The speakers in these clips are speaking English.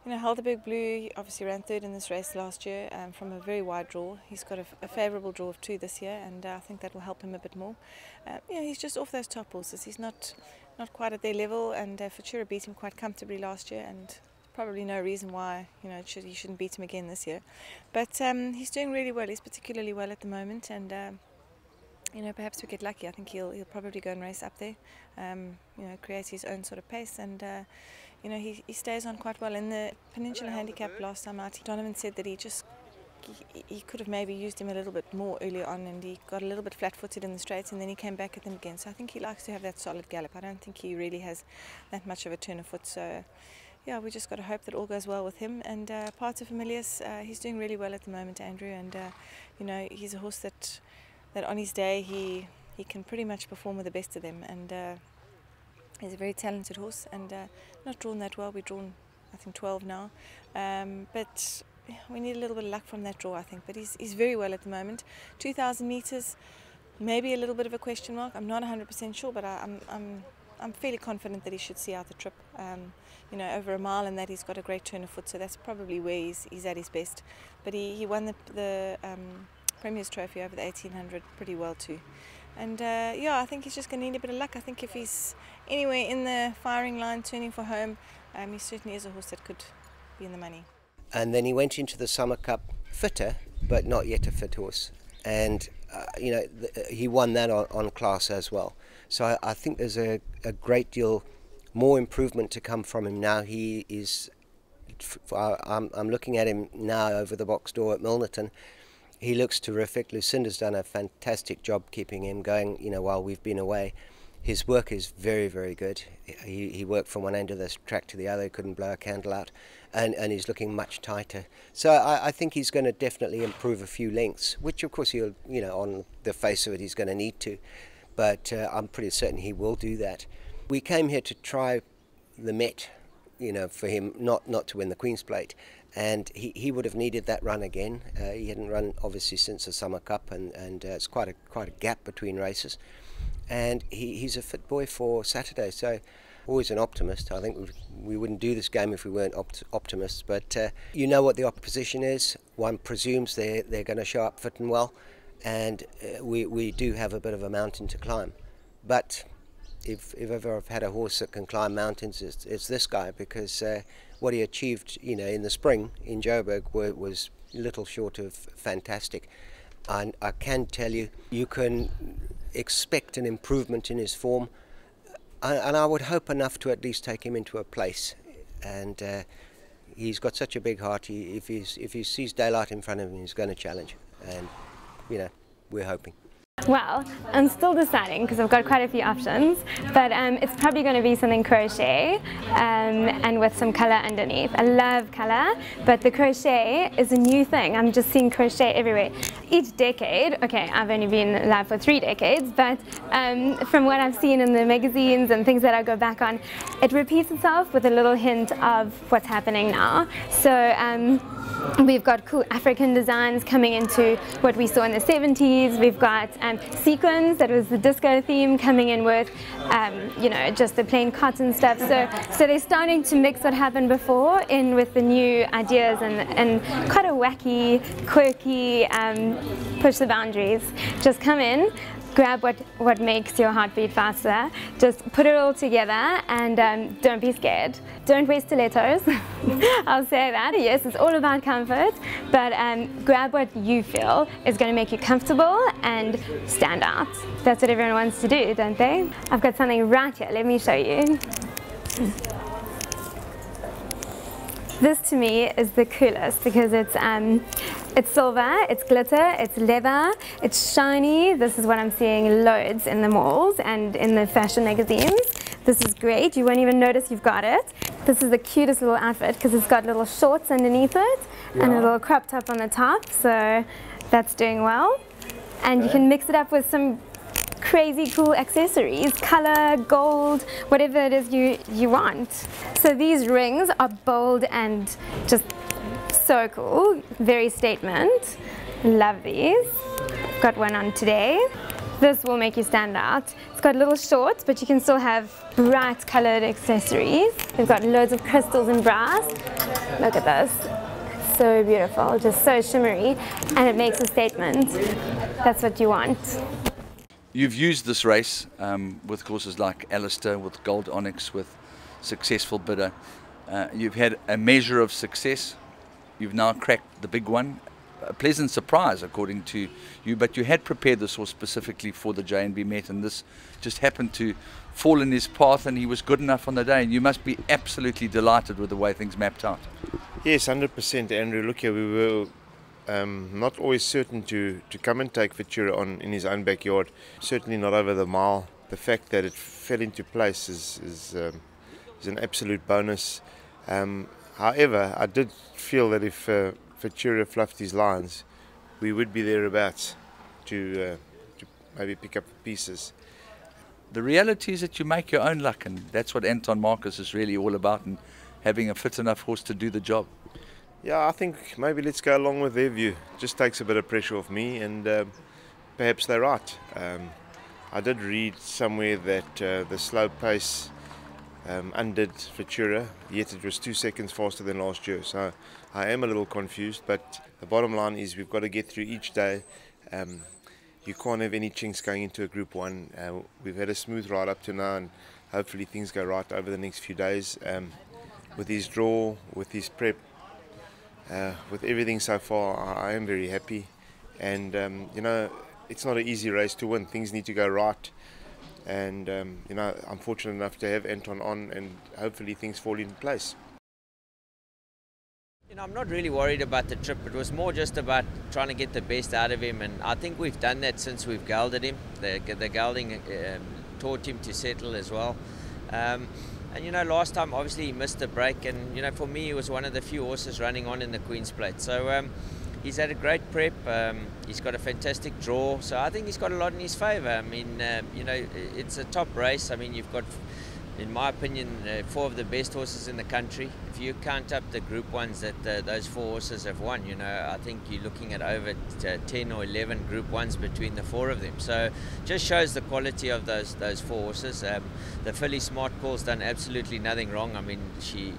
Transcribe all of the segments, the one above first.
You know, Helderberg Blue, he obviously ran third in this race last year from a very wide draw. He's got a favourable draw of 2 this year, and I think that will help him a bit more. You know, he's just off those top horses. He's not quite at their level, and Futura beat him quite comfortably last year, and probably no reason why he shouldn't beat him again this year. But he's doing really well. He's particularly well at the moment, and you know, perhaps we get lucky. I think he'll probably go and race up there. You know, create his own sort of pace, and you know, he stays on quite well. In the Peninsula Handicap last time out, Donovan said that he could have maybe used him a little bit more earlier on, and he got a little bit flat-footed in the straights, and then he came back at them again. So I think he likes to have that solid gallop. I don't think he really has that much of a turn of foot. So yeah, we just got to hope that all goes well with him. And Parts of Familius, he's doing really well at the moment, Andrew. And you know, he's a horse that on his day he can pretty much perform with the best of them. And he's a very talented horse, and not drawn that well. We've drawn, I think, 12 now, but we need a little bit of luck from that draw, I think. But he's very well at the moment. 2,000 meters, maybe a little bit of a question mark. I'm not 100% sure, but I'm fairly confident that he should see out the trip. You know, over a mile, and that he's got a great turn of foot, so that's probably where he's at his best. But he won the Premier's Trophy over the 1800 pretty well too. And yeah, I think he's just going to need a bit of luck. I think if he's anywhere in the firing line turning for home, he certainly is a horse that could be in the money. And then he went into the Summer Cup fitter, but not yet a fit horse. And you know, he won that on class as well. So I think there's a great deal more improvement to come from him now. He is, I'm looking at him now over the box door at Milnerton. He looks terrific. Lucinda's done a fantastic job keeping him going, you know, while we've been away. His work is very, very good. He worked from one end of the track to the other. He couldn't blow a candle out, and he's looking much tighter. So I think he's going to definitely improve a few lengths, which of course he'll, you know, on the face of it, he's going to need to. But I'm pretty certain he will do that. We came here to try the Met, you know, for him not to win the Queen's Plate. And he would have needed that run again. He hadn't run obviously since the Summer Cup, and it's quite a gap between races. And he's a fit boy for Saturday, so always an optimist. I think we wouldn't do this game if we weren't optimists. But you know what the opposition is. One presumes they're going to show up fit and well, and we do have a bit of a mountain to climb. But if ever I've had a horse that can climb mountains, it's this guy, because what he achieved, you know, in the spring in Joburg was little short of fantastic. And I can tell you, you can expect an improvement in his form, and I would hope enough to at least take him into a place. And he's got such a big heart. If he sees daylight in front of him, he's going to challenge. And you know, we're hoping. Well, I'm still deciding because I've got quite a few options, but it's probably going to be something crochet and with some colour underneath. I love colour, but the crochet is a new thing. I'm just seeing crochet everywhere. Each decade, okay, I've only been alive for 3 decades, but from what I've seen in the magazines and things that I go back on, it repeats itself with a little hint of what's happening now. So we've got cool African designs coming into what we saw in the 70s. We've got sequins, that was the disco theme, coming in with you know, just the plain cotton stuff. So they're starting to mix what happened before in with the new ideas, and quite a wacky, quirky, push the boundaries. Just come in, grab what makes your heart beat faster, just put it all together, and don't be scared. Don't wear stilettos. I'll say that. Yes, it's all about comfort, but grab what you feel is going to make you comfortable and stand out. That's what everyone wants to do, don't they? I've got something right here. Let me show you. This to me is the coolest because it's silver, it's glitter, it's leather, it's shiny. This is what I'm seeing loads in the malls and in the fashion magazines. This is great. You won't even notice you've got it. This is the cutest little outfit because it's got little shorts underneath it, yeah, and a little crop top on the top. So that's doing well. And you can mix it up with some crazy cool accessories, color, gold, whatever it is you want. So these rings are bold and just so cool, very statement. Love these. Got one on today. This will make you stand out. It's got little shorts, but you can still have bright colored accessories. We've got loads of crystals and brass. Look at this. So beautiful, just so shimmery, and it makes a statement. That's what you want. You've used this race with courses like Alistair, with Gold Onyx, with Successful Bidder. You've had a measure of success. You've now cracked the big one. A pleasant surprise, according to you, but you had prepared this horse specifically for the J&B Met, and this just happened to fall in his path, and he was good enough on the day, and you must be absolutely delighted with the way things mapped out. Yes, 100%, Andrew. Look here, we were not always certain to come and take Ventura on in his own backyard, certainly not over the mile. The fact that it fell into place is an absolute bonus. However, I did feel that if Ventura fluffed his lines, we would be thereabouts to maybe pick up the pieces. The reality is that you make your own luck, and that's what Anton Marcus is really all about, and having a fit enough horse to do the job. Yeah, I think maybe let's go along with their view. Just takes a bit of pressure off me, and perhaps they're right. I did read somewhere that the slow pace undid Ventura, yet it was 2 seconds faster than last year. So I am a little confused, but the bottom line is we've got to get through each day. You can't have any chinks going into a Group 1. We've had a smooth ride up to now, and hopefully things go right over the next few days. With his draw, with his prep, with everything so far, I am very happy. And you know, it's not an easy race to win. Things need to go right. And you know, I'm fortunate enough to have Anton on, and hopefully things fall in place. You know, I'm not really worried about the trip. It was more just about trying to get the best out of him, and I think we've done that since we've gelded him. The gelding taught him to settle as well. And you know, last time obviously he missed a break, and you know, for me he was one of the few horses running on in the Queen's Plate. So he's had a great prep. He's got a fantastic draw. So I think he's got a lot in his favour. I mean, you know, it's a top race. I mean, you've got, in my opinion, 4 of the best horses in the country. If you count up the Group 1s that those 4 horses have won, you know, I think you're looking at over 10 or 11 Group 1s between the 4 of them. So just shows the quality of those 4 horses. The filly Smart Call's done absolutely nothing wrong. I mean, she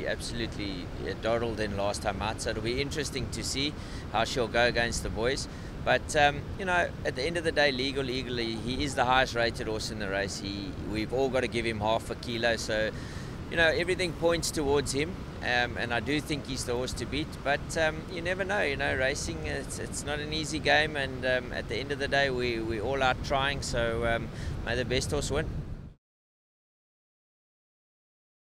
absolutely dawdled in last time out. So it'll be interesting to see how she'll go against the boys. But you know, at the end of the day, Legal Eagle, he is the highest rated horse in the race. We've all got to give him half a kilo. So you know, everything points towards him, and I do think he's the horse to beat. But you never know. You know, racing, it's not an easy game, and at the end of the day, we all out trying. So may the best horse win.